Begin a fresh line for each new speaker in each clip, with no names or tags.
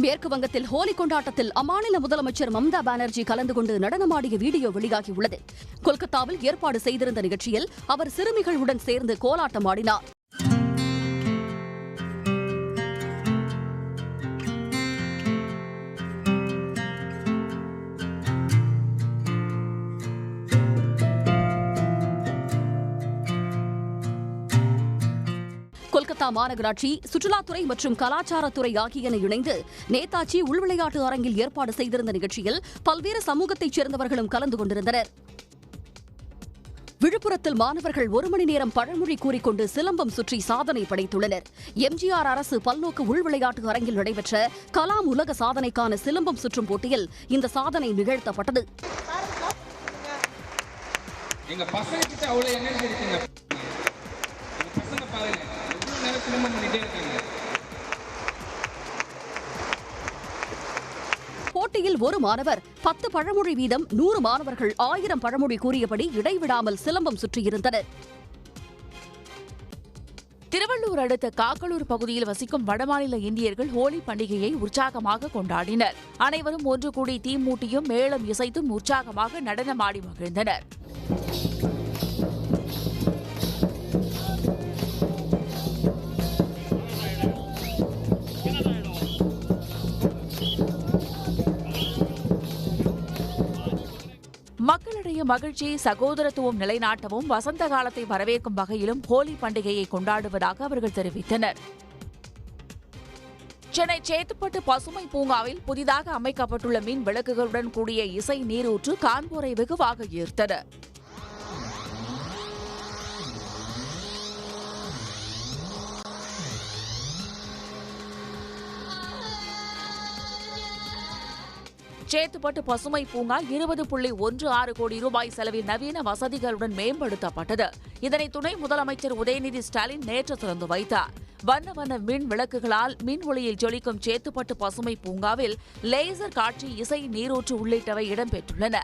மேற்கு வங்கத்தில் ஹோலி கொண்டாட்டத்தில் அம்மாநில முதலமைச்சர் மம்தா பானர்ஜி கலந்து கொண்டு நடனமாடிய வீடியோ வெளியாகியுள்ளது. கொல்கத்தாவில் ஏற்பாடு செய்திருந்த நிகழ்ச்சியில் அவர் சிறுமிகளுடன் சேர்ந்து கோலாட்டம் ஆடினார். கொல்கத்தா மாநகராட்சி, சுற்றுலாத்துறை மற்றும் கலாச்சாரத்துறை ஆகியன இணைந்து நேதாஜி உள்விளையாட்டு அரங்கில் ஏற்பாடு செய்திருந்த நிகழ்ச்சியில் பல்வேறு சமூகத்தைச் சேர்ந்தவர்களும் கலந்து கொண்டிருந்தனர். விழுப்புரத்தில் மாணவர்கள் 1 மணி நேரம் பழமொழி கூறிக்கொண்டு சிலம்பம் சுற்றி சாதனை படைத்துள்ளனர். எம்ஜிஆர் அரசு பல்நோக்கு உள்விளையாட்டு அரங்கில் நடைபெற்ற கலாம் உலக சாதனைக்கான சிலம்பம் சுற்றும் போட்டியில் இந்த சாதனை நிகழ்த்தப்பட்டது. போட்டியில் ஒரு மாணவர் 10 பழமொழி வீதம் 100 மாணவர்கள் 1000 பழமொழி கூறியபடி இடைவிடாமல் சிலம்பம் சுற்றியிருந்தனர்.
திருவள்ளூர் அடுத்த காக்கலூர் பகுதியில் வசிக்கும் வடமாநில இந்தியர்கள் ஹோலி பண்டிகையை உற்சாகமாக கொண்டாடினர். அனைவரும் ஒன்று கூடி தீ மூட்டியும் மேளம் இசைத்தும் உற்சாகமாக நடனமாடி மகிழ்ந்தனர். மக்களிடையே மகிழ்ச்சி, சகோதரத்துவம் நிலைநாட்டவும் வசந்த காலத்தை வரவேற்கும் வகையிலும் ஹோலி பண்டிகையை கொண்டாடுவதாக அவர்கள் தெரிவித்தனர். சென்னை சேத்துப்பட்டு பசுமை பூங்காவில் புதிதாக அமைக்கப்பட்டுள்ள மின் விளக்குகளுடன் கூடிய இசை நீரூற்று காண்போரை வெகுவாக ஈர்த்தது. சேத்துப்பட்டு பசுமை பூங்கா 20.16 கோடி ரூபாய் செலவில் நவீன வசதிகளுடன் மேம்படுத்தப்பட்டது. இதனை துணை முதலமைச்சர் உதயநிதி ஸ்டாலின் நேற்று திறந்து வைத்தார். வண்ண வண்ண மின் விளக்குகளால் மின் ஒளியில் ஜொலிக்கும் சேத்துப்பட்டு பசுமை பூங்காவில் லேசர் காட்சி, இசை நீரூற்று உள்ளிட்டவை இடம்பெற்றுள்ளன.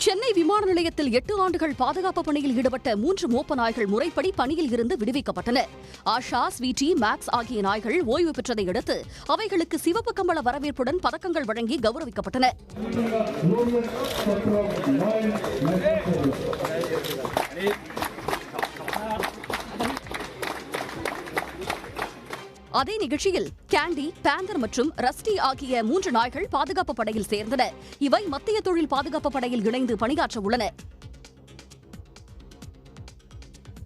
சென்னை விமான நிலையத்தில் 8 ஆண்டுகள் பாதுகாப்பு பணியில் ஈடுபட்ட 3 மோப்ப நாய்கள் முறைப்படி பணியில் இருந்து விடுவிக்கப்பட்டன. ஆஷா, ஸ்வீட்டி, மேக்ஸ் ஆகிய நாய்கள் ஓய்வு பெற்றதை அடுத்து அவைகளுக்கு சிவப்பு கம்பள வரவேற்புடன் பதக்கங்கள் வழங்கி கௌரவிக்கப்பட்டன. அதே நிகழ்ச்சியில் கேண்டி, பேந்தர் மற்றும் ரஸ்டி ஆகிய 3 நாய்கள் பாதுகாப்பு படையில் சேர்ந்தன. இவை மத்திய தொழில் பாதுகாப்பு படையில் இணைந்து பணியாற்ற உள்ளன.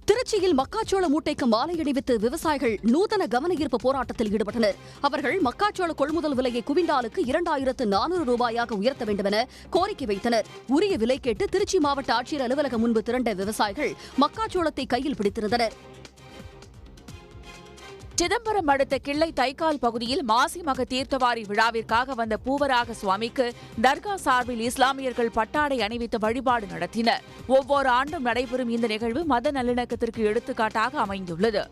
திருச்சியில் மக்காச்சோள மூட்டைக்கு மாலை அணிவித்து விவசாயிகள் நூதன கவன ஈர்ப்பு போராட்டத்தில் ஈடுபட்டனர். அவர்கள் மக்காச்சோள கொள்முதல் விலையை குவிண்டாலுக்கு 2400 ரூபாயாக உயர்த்த வேண்டுமென கோரிக்கை வைத்தனர். உரிய விலை கேட்டு திருச்சி மாவட்ட ஆட்சியர் அலுவலகம் முன்பு திரண்ட விவசாயிகள் மக்காச்சோளத்தை கையில் பிடித்திருந்தனர்.
சிதம்பரம் அடுத்த கிள்ளை தைக்கால் பகுதியில் மாசி மக தீர்த்தவாரி விழாவிற்காக வந்த பூவராக சுவாமிக்கு தர்கா சார்பில் இஸ்லாமியர்கள் பட்டாடை அணிவித்து வழிபாடு நடத்தினர். ஒவ்வொரு ஆண்டும் நடைபெறும் இந்த நிகழ்வு மத நல்லிணக்கத்திற்கு எடுத்துக்காட்டாக அமைந்துள்ளது.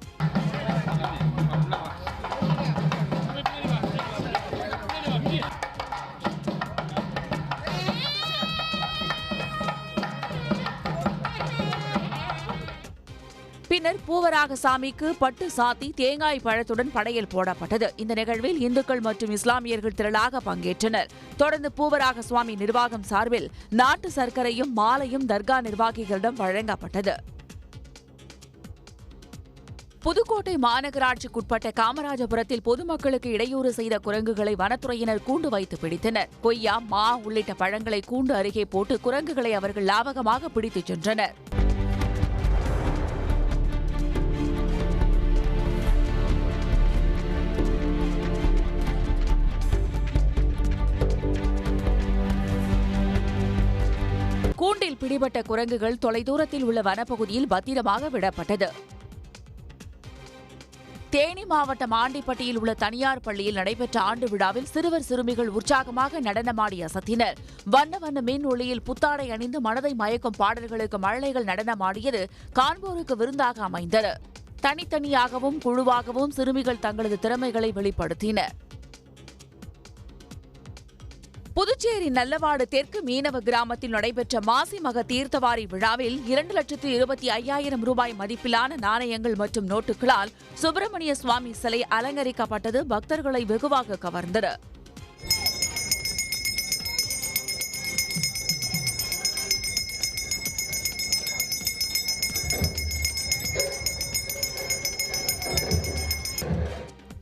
பின்னர் பூவராக சாமிக்கு பட்டு சாத்தி தேங்காய் பழத்துடன் படையல் போடப்பட்டது. இந்த நிகழ்வில் இந்துக்கள் மற்றும் இஸ்லாமியர்கள் திரளாக பங்கேற்றனர். தொடர்ந்து பூவராக சுவாமி நிர்வாகம் சார்பில் நாட்டு சர்க்கரையும் மாலையும் தர்கா நிர்வாகிகளிடம் வழங்கப்பட்டது. புதுக்கோட்டை மாநகராட்சிக்குட்பட்ட காமராஜபுரத்தில் பொதுமக்களுக்கு இடையூறு செய்த குரங்குகளை வனத்துறையினர் கூண்டு வைத்து பிடித்தனர். கொய்யா, மா உள்ளிட்ட பழங்களை கூண்டு அருகே போட்டு குரங்குகளை அவர்கள் லாபகமாக பிடித்துச் சென்றனர். கூண்டில் பிடிபட்ட குரங்குகள் தொலைதூரத்தில் உள்ள வனப்பகுதியில் பத்திரமாக விடப்பட்டது. தேனி மாவட்டம் ஆண்டிப்பட்டியில் உள்ள தனியார் பள்ளியில் நடைபெற்ற ஆண்டு விழாவில் சிறுவர் சிறுமிகள் உற்சாகமாக நடனமாடி அசத்தினர். வண்ண வண்ண மின் ஒளியில் புத்தாடை அணிந்து மனதை மயக்கும் பாடல்களுக்கு மழலைகள் நடனமாடியது காண்போருக்கு விருந்தாக அமைந்தது. தனித்தனியாகவும் குழுவாகவும் சிறுமிகள் தங்களது திறமைகளை வெளிப்படுத்தினர். புதுச்சேரி நல்லவாடு தெற்கு மீனவ கிராமத்தில் நடைபெற்ற மாசி மக தீர்த்தவாரி விழாவில் 2,25,000 ரூபாய் மதிப்பிலான நாணயங்கள் மற்றும் நோட்டுகளால் சுப்பிரமணிய சுவாமி சிலை அலங்கரிக்கப்பட்டது பக்தர்களை வெகுவாக கவர்ந்தது.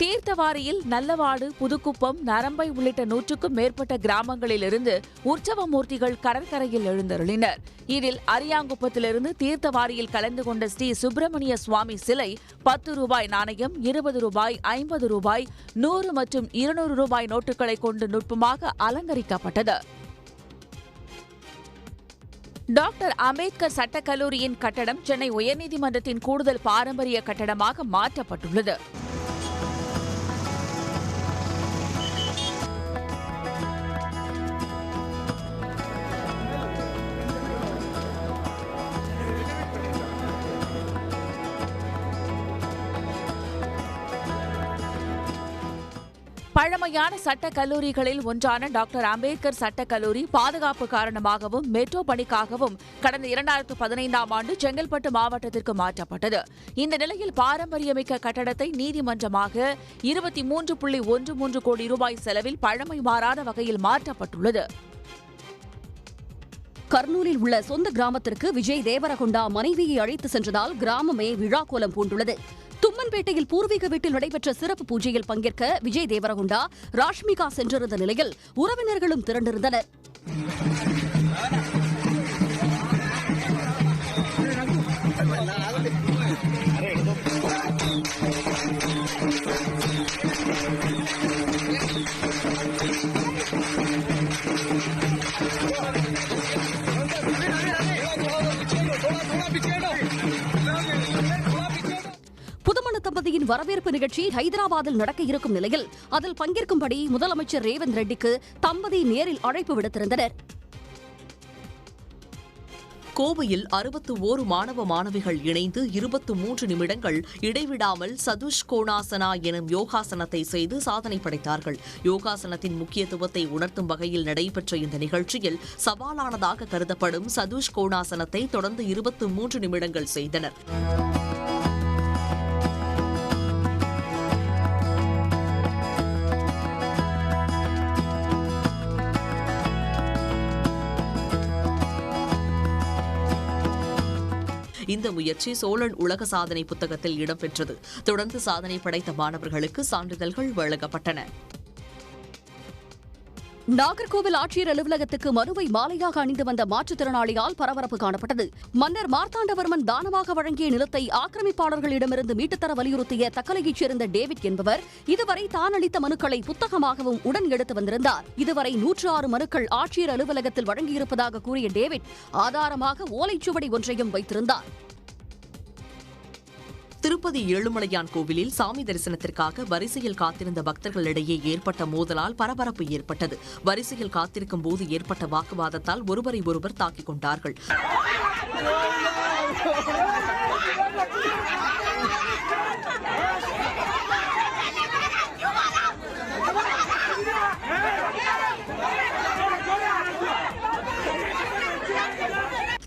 தீர்த்தவாரியில் நல்லவாடு, புதுக்குப்பம், நரம்பை உள்ளிட்ட 100க்கும் மேற்பட்ட கிராமங்களிலிருந்து உற்சவ மூர்த்திகள் கடற்கரையில் எழுந்தருளினர். இதில் அரியாங்குப்பத்திலிருந்து தீர்த்தவாரியில் கலந்து கொண்ட ஸ்ரீ சுப்பிரமணிய சுவாமி சிலை 10 ரூபாய் நாணயம், 20 ரூபாய், 50 ரூபாய், 100 மற்றும் 200 ரூபாய் நோட்டுகளை கொண்டு நுட்பமாக அலங்கரிக்கப்பட்டது. டாக்டர் அம்பேத்கர் சட்டக்கல்லூரியின் கட்டடம் சென்னை உயர்நீதிமன்றத்தின் கூடுதல் பாரம்பரிய கட்டடமாக மாற்றப்பட்டுள்ளது. பழமையான சட்டக் கல்லூரிகளில் ஒன்றான டாக்டர் அம்பேத்கர் சட்டக் கல்லூரி பாதுகாப்பு காரணமாகவும் மெட்ரோ பணிக்காகவும் கடந்த 2015ஆம் ஆண்டு செங்கல்பட்டு மாவட்டத்திற்கு மாற்றப்பட்டது. இந்த நிலையில் பாரம்பரியமிக்க கட்டடத்தை நீதிமன்றமாக 23.13 கோடி ரூபாய் செலவில் பழமை மாறாத வகையில் மாற்றப்பட்டுள்ளது.
கர்னூலில் உள்ள சொந்த கிராமத்திற்கு விஜய் தேவரகொண்டா மனைவியை அழைத்து சென்றதால் கிராமமே விழாக்கோலம் பூண்டுள்ளது. தும்மன்பேட்டையில் பூர்வீக வீட்டில் நடைபெற்ற சிறப்பு பூஜையில் பங்கேற்க விஜய் தேவரகொண்டா, ராஷ்மிகா சென்றிருந்த நிலையில் உறவினர்களும் திரண்டிருந்தனர். புதுமண தம்பதியின் வரவேற்பு நிகழ்ச்சி ஹைதராபாத்தில் நடக்க இருக்கும் நிலையில் அதில் பங்கேற்கும்படி முதலமைச்சர் ரேவந்த் ரெட்டிக்கு தம்பதி நேரில் அழைப்பு விடுத்திருந்தனர்.
கோவையில் 61 மாணவ மாணவிகள் இணைந்து 23 நிமிடங்கள் இடைவிடாமல் சதுஷ்கோணாசனா எனும் யோகாசனத்தை செய்து சாதனை படைத்தார்கள். யோகாசனத்தின் முக்கியத்துவத்தை உணர்த்தும் வகையில் நடைபெற்ற இந்த நிகழ்ச்சியில் சவாலானதாக கருதப்படும் சதுஷ்கோணாசனத்தை தொடர்ந்து 23 நிமிடங்கள் செய்தனர். இந்த முயற்சி சோழன் உலக சாதனை புத்தகத்தில் இடம்பெற்றது. தொடர்ந்து சாதனை படைத்த மாணவர்களுக்கு சான்றிதழ்கள் வழங்கப்பட்டன.
நாகர்கோவில் ஆட்சியர் அலுவலகத்துக்கு மனுவை மாலையாக அணிந்து வந்த மாற்றுத்திறனாளியால் பரபரப்பு காணப்பட்டது. மன்னர் மார்த்தாண்டவர்மன் தானமாக வழங்கிய நிலத்தை ஆக்கிரமிப்பாளர்களிடமிருந்து மீட்டுத்தர வலியுறுத்திய தக்கலையைச் சேர்ந்த டேவிட் என்பவர் இதுவரை தான் அளித்த மனுக்களை புத்தகமாகவும் உடன் எடுத்து வந்திருந்தார். இதுவரை 106 மனுக்கள் ஆட்சியர் அலுவலகத்தில் வழங்கியிருப்பதாக கூறிய டேவிட் ஆதாரமாக ஓலைச்சுவடி ஒன்றையும் வைத்திருந்தார்.
திருப்பதி ஏழுமலையான் கோவிலில் சாமி தரிசனத்திற்காக வரிசையில் காத்திருந்த பக்தர்களிடையே ஏற்பட்ட மோதலால் பரபரப்பு ஏற்பட்டது. வரிசையில் காத்திருக்கும் போது ஏற்பட்ட வாக்குவாதத்தால் ஒருவரை ஒருவர் தாக்கிக் கொண்டார்கள்.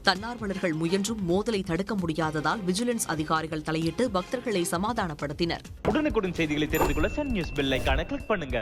தன்னார்வலர்கள் முயன்றும் மோதலை தடுக்க முடியாததால் விஜிலன்ஸ் அதிகாரிகள் தலையிட்டு பக்தர்களை சமாதானப்படுத்தினர்.
உடனுக்குடன் செய்திகளை தெரிந்து கொள்ள சன் நியூஸ் பெல் ஐகானை கிளிக் பண்ணுங்க.